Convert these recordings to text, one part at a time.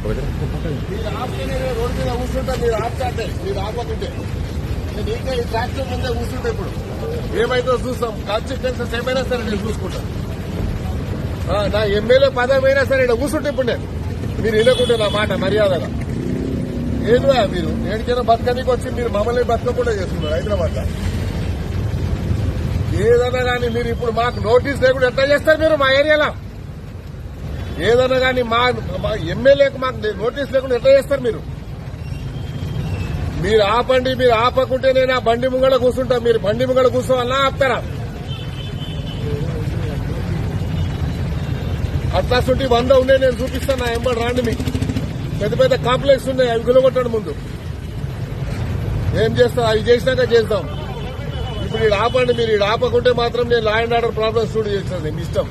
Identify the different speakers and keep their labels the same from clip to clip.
Speaker 1: Road మీద కూర్చుంటా, మీరు ఆపుతాంటే మీరు ఆపకుంటే నేను ఇంకా ఈ ట్రాక్టర్ ముందే కూర్చుంటా. ఇప్పుడు ఏమైతే చూస్తాం, కాన్సిక్వెన్సెస్ ఏమైనా సరే నేను చూసుకుంటా. నా ఎమ్మెల్యే పదమైనా సరే ఇక్కడ కూర్చుంటే ఇప్పుడు నేను మీరు వినకుంటే నా మాట మర్యాదగా ఏదివా మీరు ఏడికైనా బతకనికి వచ్చి మీరు మమ్మల్ని బతకకుండా చేస్తున్నారు హైదరాబాద్ లో. ఏదన్నా కానీ మీరు ఇప్పుడు మాకు నోటీస్ లేకుండా ఎట్లా చేస్తారు మీరు మా ఏరియాలో? ఏదన్నా కానీ మా ఎమ్మెల్యేకు మాకు నోటీస్ లేకుండా ఎట్లా చేస్తారు మీరు? మీరు ఆపండి, మీరు ఆపకుంటే నేను ఆ బండి ముంగడ కూర్చుంటా. మీరు బండి ముంగడ కూర్చోవాలన్నా ఆపుతారా? అట్లాంటి 100 ఉన్నాయి, నేను చూపిస్తాను. నా ఎంబడి రాండి, మీకు పెద్ద పెద్ద కాంప్లెక్స్ ఉన్నాయి, అవి గులగొట్టండి ముందు. ఏం చేస్తాం, అవి చేసినాక చేద్దాం. ఇప్పుడు ఈడ ఆపండి, మీరు ఈడ ఆపకుంటే మాత్రం నేను లా అండ్ ఆర్డర్ ప్రాబ్లమ్స్ చూడు చేస్తాను. మీ ఇష్టం,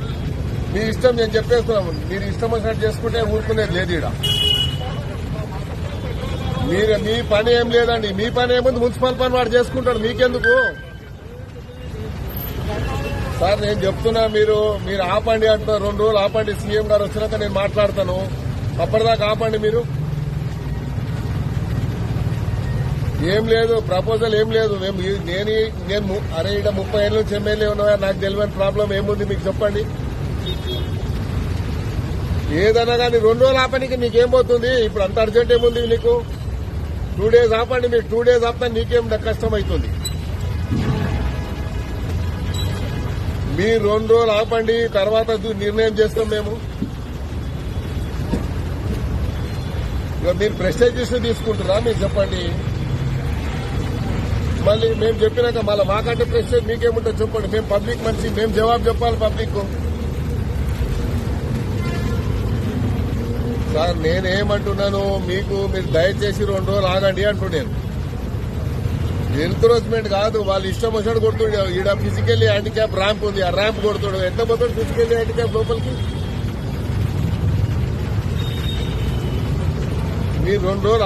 Speaker 1: మీ ఇష్టం, నేను చెప్పేస్తున్నాము. మీరు ఇష్టం వచ్చినట్టు చేసుకుంటే ఊరుకునేది లేదు ఈడ. మీ పని ఏం లేదండి, మీ పని ఏముంది, మున్సిపల్ పని వాడు చేసుకుంటాడు, మీకెందుకు సార్? నేను చెప్తున్నా, మీరు ఆపండి అంటున్నారు. 2 రోజులు ఆపండి, సీఎం గారు వచ్చినాక నేను మాట్లాడతాను. అప్పటిదాకా ఆపండి. మీరు ఏం లేదు, ప్రపోజల్ ఏం లేదు. నేను అరే ఇక్కడ 30 ఏళ్ళ నుంచి ఎమ్మెల్యే ఉన్నా, నాకు తెలియని ప్రాబ్లం ఏముంది మీకు చెప్పండి. ఏదన్నా కానీ 2 రోజులు ఆపడానికి నీకేం పోతుంది? ఇప్పుడు అంత అర్జెంట్ ఏముంది నీకు? 2 డేస్ ఆపండి. మీరు 2 డేస్ ఆపితే నీకేం కష్టం అవుతుంది? మీరు 2 రోజులు ఆపండి, తర్వాత నిర్ణయం చేస్తాం మేము. మీరు ప్రెస్టేజ్ తీసుకుంటారా? మీరు చెప్పండి. మళ్ళీ మేము చెప్పినాక మళ్ళీ మాకంటే ప్రెస్టేజ్ మీకేముంటుంది చెప్పండి. మేము పబ్లిక్ మనిషి, మేము జవాబు చెప్పాలి పబ్లిక్. సార్ నేనేమంటున్నాను, మీరు దయచేసి 2 రోజులు ఆగండి అంటున్నాను. ఎంకరేజ్మెంట్ కాదు, వాళ్ళు ఇష్టం వచ్చినట్టు కొడుతుండే. ఈడ ఫిజికల్లీ హ్యాండిక్యాప్ ర్యాంప్ ఉంది, ఆ ర్యాంప్ కొడుతుడు. ఎంత పోతాడు ఫిజికల్లీ హ్యాండిక్యాప్ లోపలికి? మీరు 2 రోజులు